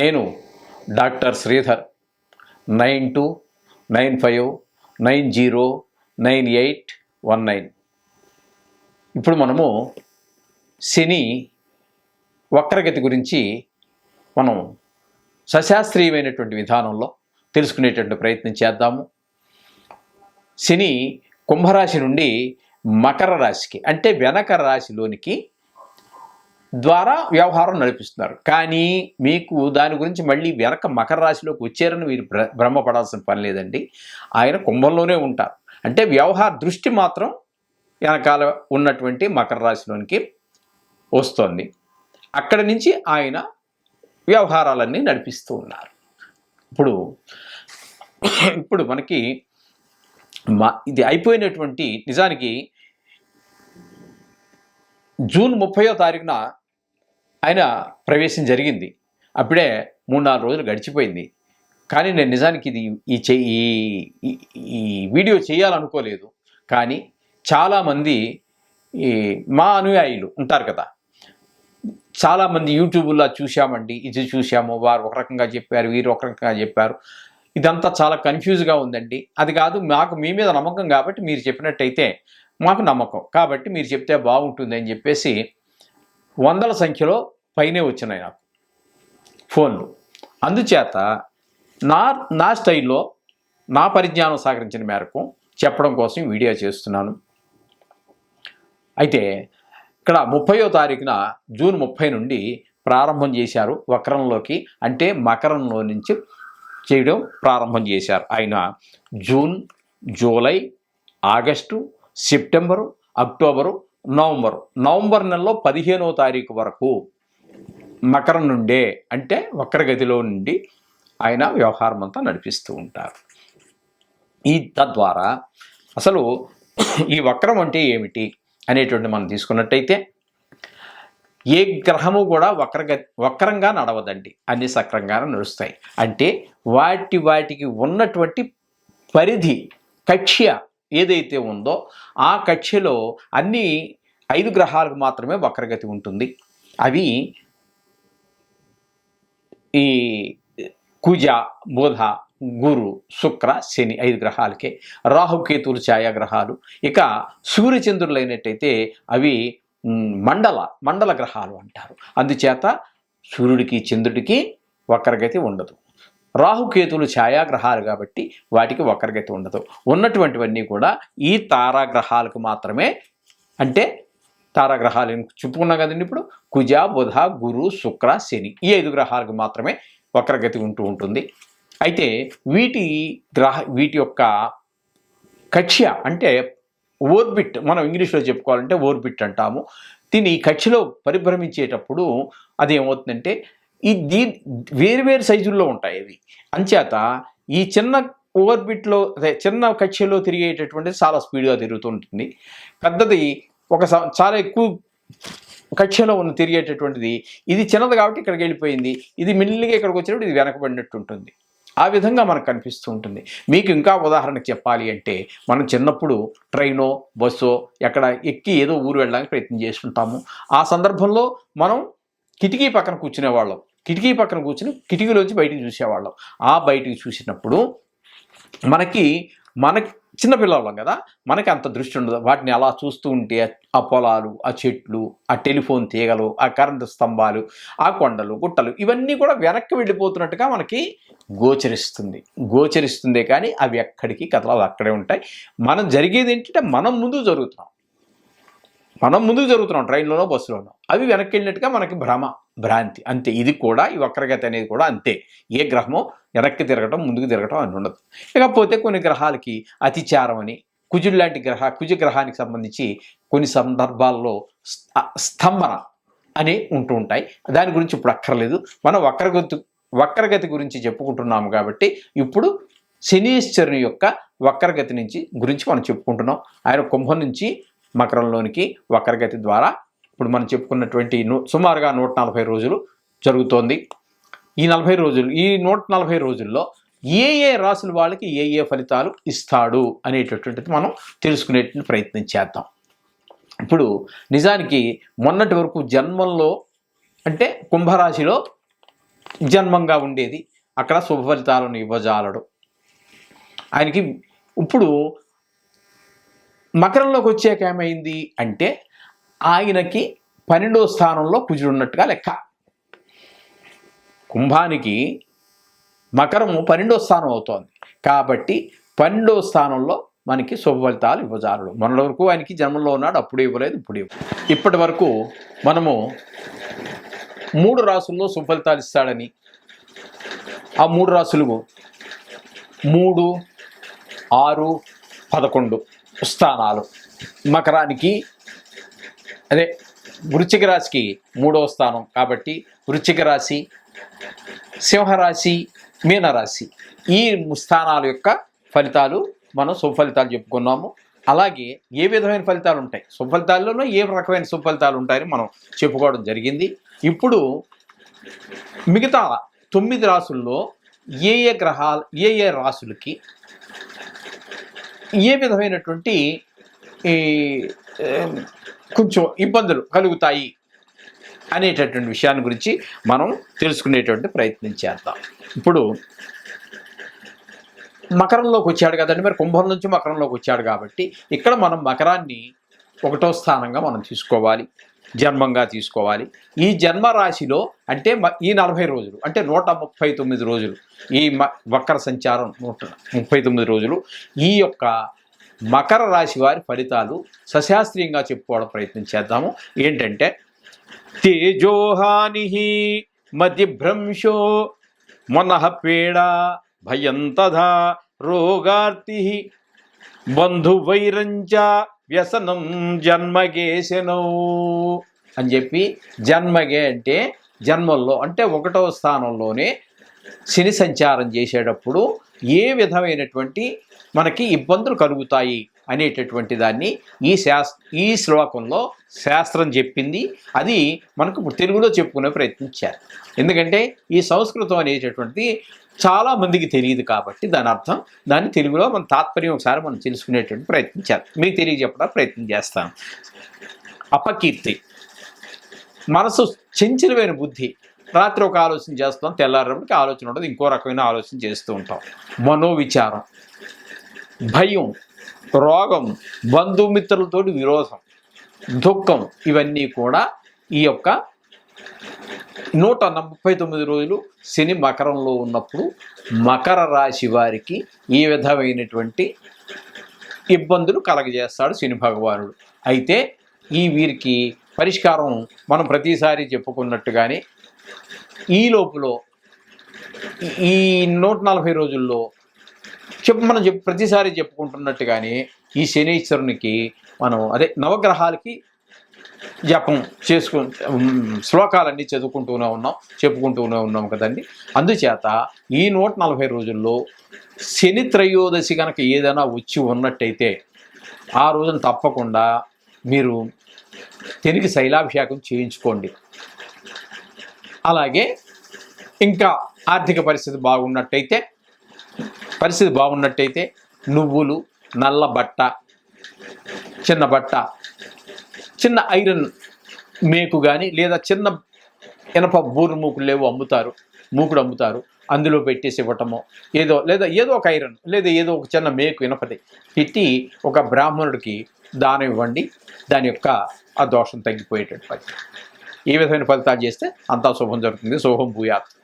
నేను డాక్టర్ శ్రీధర్ 9295909819. ఇప్పుడు మనము శని వక్రగతి గురించి మనం సశాస్త్రీయమైనటువంటి విధానంలో తెలుసుకునేటువంటి ప్రయత్నం చేద్దాము. శని కుంభరాశి నుండి మకర రాశికి అంటే వెనక రాశిలోనికి ద్వారా వ్యవహారం నడిపిస్తున్నారు. కానీ మీకు దాని గురించి మళ్ళీ వెనక మకర రాశిలోకి వచ్చారని మీరు భ్రమపడాల్సిన పని లేదండి. ఆయన కుంభంలోనే ఉంటారు. అంటే వ్యవహార దృష్టి మాత్రం వెనకాల ఉన్నటువంటి మకర రాశిలోనికి వస్తోంది. అక్కడి నుంచి ఆయన వ్యవహారాలన్నీ నడిపిస్తూ ఉన్నారు. ఇప్పుడు మనకి ఇది అయిపోయినటువంటి నిజానికి జూన్ 30వ తారీఖున ఆయన ప్రవేశం జరిగింది. అప్పుడే 3-4 రోజులు గడిచిపోయింది. కానీ నేను నిజానికి ఇది ఈ వీడియో చేయాలనుకోలేదు. కానీ చాలామంది మా అనుయాయులు ఉంటారు కదా, చాలామంది యూట్యూబ్లో చూశామండి, ఇది చూశాము, వారు ఒక రకంగా చెప్పారు, వీరు ఒక రకంగా చెప్పారు, ఇదంతా చాలా కన్ఫ్యూజ్గా ఉందండి. అది కాదు, మాకు మీ మీద నమ్మకం కాబట్టి మీరు చెప్పినట్టయితే మాకు నమ్మకం కాబట్టి మీరు చెప్తే బాగుంటుంది అని చెప్పేసి వందల సంఖ్యలో పైనే వచ్చినాయి నాకు ఫోన్లు. అందుచేత నా స్టైల్లో నా పరిజ్ఞానం సహకరించిన మేరకు చెప్పడం కోసం వీడియో చేస్తున్నాను. అయితే ఇక్కడ 30వ తారీఖున జూన్ 30 నుండి ప్రారంభం చేశారు వక్రంలోకి, అంటే మకరంలో నుంచి చేయడం ప్రారంభం చేశారు. ఆయన June, July, August, September, October, November నెలలో 15వ తారీఖు వరకు మకరం నుండే అంటే వక్రగతిలో నుండి ఆయన వ్యవహారం అంతా నడిపిస్తూ ఉంటారు. తద్వారా అసలు ఈ వక్రం అంటే ఏమిటి అనేటువంటి మనం తీసుకున్నట్టయితే ఏ గ్రహము కూడా వక్రంగా నడవదండి, అన్ని సక్రంగానే నడుస్తాయి. అంటే వాటికి ఉన్నటువంటి పరిధి కక్ష్య ఏదైతే ఉందో ఆ కక్ష్యలో అన్ని 5 గ్రహాలకు మాత్రమే వక్రగతి ఉంటుంది. అవి ఈ కుజ, బుధ, గురు, శుక్ర, శని 5 గ్రహాలకే. రాహుకేతువులు ఛాయాగ్రహాలు. ఇక సూర్యచంద్రులు అయినట్టయితే అవి మండల గ్రహాలు అంటారు. అందుచేత సూర్యుడికి చంద్రుడికి వక్రగతి ఉండదు. రాహుకేతువులు ఛాయాగ్రహాలు కాబట్టి వాటికి వక్రగతి ఉండదు. ఉన్నటువంటివన్నీ కూడా ఈ తారాగ్రహాలకు మాత్రమే, అంటే తారాగ్రహాలు చెప్పుకున్నాం కదండి. ఇప్పుడు కుజ, బుధ, గురు, శుక్ర, శని ఈ 5 గ్రహాలకు మాత్రమే వక్రగతి ఉంటుంది. అయితే వీటి యొక్క కక్ష్య అంటే ఓర్బిట్, మనం ఇంగ్లీష్లో చెప్పుకోవాలంటే ఓర్బిట్ అంటాము. దీని ఈ కక్ష్యలో పరిభ్రమించేటప్పుడు అదేమవుతుందంటే వేరు సైజుల్లో ఉంటాయి అవి. అంచేత ఈ చిన్న ఓర్బిట్లో చిన్న కక్ష్యలో తిరిగేటటువంటిది చాలా స్పీడ్గా తిరుగుతూ ఉంటుంది. పెద్దది చాలా ఎక్కువ కక్ష్యలో తిరిగేటటువంటిది ఇది చిన్నది కాబట్టి ఇక్కడికి వెళ్ళిపోయింది, ఇది మెల్లిగా ఇక్కడికి వచ్చినప్పుడు ఇది వెనకబడినట్టు ఉంటుంది. ఆ విధంగా మనకు కనిపిస్తూ ఉంటుంది. మీకు ఇంకా ఉదాహరణకు చెప్పాలి అంటే మనం చిన్నప్పుడు ట్రైనో బస్సో ఎక్కడ ఎక్కి ఏదో ఊరు వెళ్ళడానికి ప్రయత్నం చేస్తుంటాము. ఆ సందర్భంలో మనం కిటికీ పక్కన కూర్చునేవాళ్ళం. కిటికీ పక్కన కూర్చుని కిటికీలోంచి బయటికి చూసేవాళ్ళం. ఆ బయటికి చూసినప్పుడు మనకి చిన్నపిల్లవాళ్ళం కదా, మనకి అంత దృష్టి ఉండదు. వాటిని అలా చూస్తూ ఉంటే ఆ పొలాలు, ఆ చెట్లు, ఆ టెలిఫోన్ తీగలు, ఆ కరెంటు స్తంభాలు, ఆ కొండలు, గుట్టలు ఇవన్నీ కూడా వెనక్కి వెళ్ళిపోతున్నట్టుగా మనకి గోచరిస్తుందే కానీ అవి ఎక్కడికి కథలు అక్కడే ఉంటాయి. మనం జరిగేది ఏంటంటే మనం ముందుకు జరుగుతున్నాం ట్రైన్లోనో బస్సులోనో, అవి వెనక్కి వెళ్ళినట్టుగా మనకి భ్రాంతి అంతే. ఇది కూడా ఈ వక్రగతి అనేది కూడా అంతే. ఏ గ్రహమో వెనక్కి తిరగటం ముందుకు తిరగటం అని ఉండదు. ఇకపోతే కొన్ని గ్రహాలకి అతిచారం అని కుజ గ్రహానికి సంబంధించి కొన్ని సందర్భాల్లో స్తంభన అని ఉంటూ ఉంటాయి. దాని గురించి ఇప్పుడు అక్కర్లేదు. మనం వక్రగతి గురించి చెప్పుకుంటున్నాము కాబట్టి ఇప్పుడు శనీశ్వరుని యొక్క వక్రగతి గురించి మనం చెప్పుకుంటున్నాం. ఆయన కుంభం నుంచి మకరంలోనికి వక్రగతి ద్వారా ఇప్పుడు మనం చెప్పుకున్నటువంటి సుమారుగా 140 రోజులు జరుగుతోంది. ఈ 140 రోజుల్లో ఏ రాసుల వాళ్ళకి ఏ ఫలితాలు ఇస్తాడు అనేటటువంటిది మనం తెలుసుకునేటువంటి ప్రయత్నం చేద్దాం. ఇప్పుడు నిజానికి మొన్నటి వరకు జన్మంలో అంటే కుంభరాశిలో జన్మంగా ఉండేది, అక్కడ శుభ ఫలితాలను ఇవ్వజాలడు. ఆయనకి ఇప్పుడు మకరంలోకి వచ్చాక ఏమైంది అంటే ఆయనకి 12వ స్థానంలో కుజుడు ఉన్నట్టుగా లెక్క. కుంభానికి మకరము 12వ స్థానం అవుతోంది కాబట్టి 12వ స్థానంలో మనకి శుభ ఫలితాలు ఇవ్వజాలడు. మొన్నటి వరకు ఆయనకి జన్మంలో ఉన్నాడు, అప్పుడు ఇవ్వలేదు, ఇప్పుడు ఇప్పటి వరకు మనము 3 రాసుల్లో శుభ ఫలితాలు ఇస్తాడని, ఆ 3 రాసులు 3, 6, 11 స్థానాలు. మకరానికి అదే వృశ్చిక రాశికి 3వ స్థానం కాబట్టి వృశ్చిక రాశి, సింహరాశి, మీనరాశి ఈ స్థానాల యొక్క ఫలితాలు మనం శుభ ఫలితాలు చెప్పుకున్నాము. అలాగే ఏ విధమైన ఫలితాలు ఉంటాయి, శుభ ఫలితాల్లోనూ ఏ రకమైన శుభ ఫలితాలు ఉంటాయని మనం చెప్పుకోవడం జరిగింది. ఇప్పుడు మిగతా 9 రాసుల్లో ఏ ఏ గ్రహాలు ఏ ఏ రాసులకి ఏ విధమైనటువంటి కొంచెం ఇబ్బందులు కలుగుతాయి అనేటటువంటి విషయాన్ని గురించి మనం తెలుసుకునేటువంటి ప్రయత్నం చేద్దాం. ఇప్పుడు మకరంలోకి వచ్చాడు కదండి, మరి కుంభం నుంచి మకరంలోకి వచ్చాడు కాబట్టి ఇక్కడ మనం మకరాన్ని 1వ స్థానంగా మనం తీసుకోవాలి, జన్మంగా తీసుకోవాలి. ఈ జన్మరాశిలో అంటే ఈ 40 రోజులు అంటే 139 రోజులు ఈ వక్ర సంచారం 139 రోజులు ఈ యొక్క మకర రాశి వారి ఫలితాలు సశాస్త్రీయంగా చెప్పుకోవడం ప్రయత్నం చేద్దాము. ఏంటంటే తేజోహాని మతిభ్రంశో మనః పీడ భయం తథా రోగార్తి బంధువైరంచ వ్యసనం జన్మగేశనౌ అని చెప్పి, జన్మగే అంటే జన్మల్లో అంటే 1వ స్థానంలోనే శని సంచారం చేసేటప్పుడు ఏ విధమైనటువంటి మనకి ఇబ్బందులు కలుగుతాయి అనేటటువంటి దాన్ని ఈ శ్లోకంలో శాస్త్రం చెప్పింది. అది మనకు తెలుగులో చెప్పుకునే ప్రయత్నించారు. ఎందుకంటే ఈ సంస్కృతం అనేటటువంటి చాలామందికి తెలియదు కాబట్టి దాని అర్థం దాన్ని తెలుగులో మన తాత్పర్యం ఒకసారి మనం తెలుసుకునేటువంటి ప్రయత్నించారు. మీకు తెలియజెప్పడం ప్రయత్నం చేస్తాం. అపకీర్తి, మనసు చంచలమైన బుద్ధి, రాత్రి ఒక ఆలోచన చేస్తాం, తెల్లారేపటికి ఆలోచన ఉండదు, ఇంకో రకమైన ఆలోచన చేస్తూ ఉంటాం. మనోవిచారం, భయం, రోగం, బంధుమిత్రులతోటి విరోధం, దుఃఖం ఇవన్నీ కూడా ఈ యొక్క 139 రోజులు శని మకరంలో ఉన్నప్పుడు మకర రాశి వారికి ఈ విధమైనటువంటి ఇబ్బందులు కలగజేస్తాడు శని భగవానుడు. అయితే వీరికి పరిష్కారం మనం ప్రతిసారి చెప్పుకున్నట్టుగానే ఈ లోపల ఈ 140 రోజుల్లో మనం ప్రతిసారి చెప్పుకుంటున్నట్టుగానే ఈ శనీశ్వరునికి మనం నవగ్రహాలకి జపం శ్లోకాలన్నీ చెప్పుకుంటూనే ఉన్నాం కదండి. అందుచేత ఈ 140 రోజుల్లో శని త్రయోదశి కనుక ఏదైనా వచ్చి ఉన్నట్టయితే ఆ రోజున తప్పకుండా మీరు శనికి శైలాభిషేకం చేయించుకోండి. అలాగే ఇంకా ఆర్థిక పరిస్థితి బాగున్నట్టయితే నువ్వులు, నల్ల బట్ట, చిన్న ఐరన్ మేకు కానీ లేదా చిన్న ఇనప బూరు మూకులు మూకుడు అమ్ముతారు, అందులో పెట్టేసి ఇవ్వటమో ఏదో ఒక ఐరన్ లేదా ఏదో ఒక చిన్న మేకు ఇనపది పెట్టి ఒక బ్రాహ్మణుడికి దానం ఇవ్వండి. దాని యొక్క ఆ దోషం తగ్గిపోయేటట్టు ఈ విధమైన ఫలితాలు చేస్తే అంతా శుభం జరుగుతుంది. శుభం భూయాత్.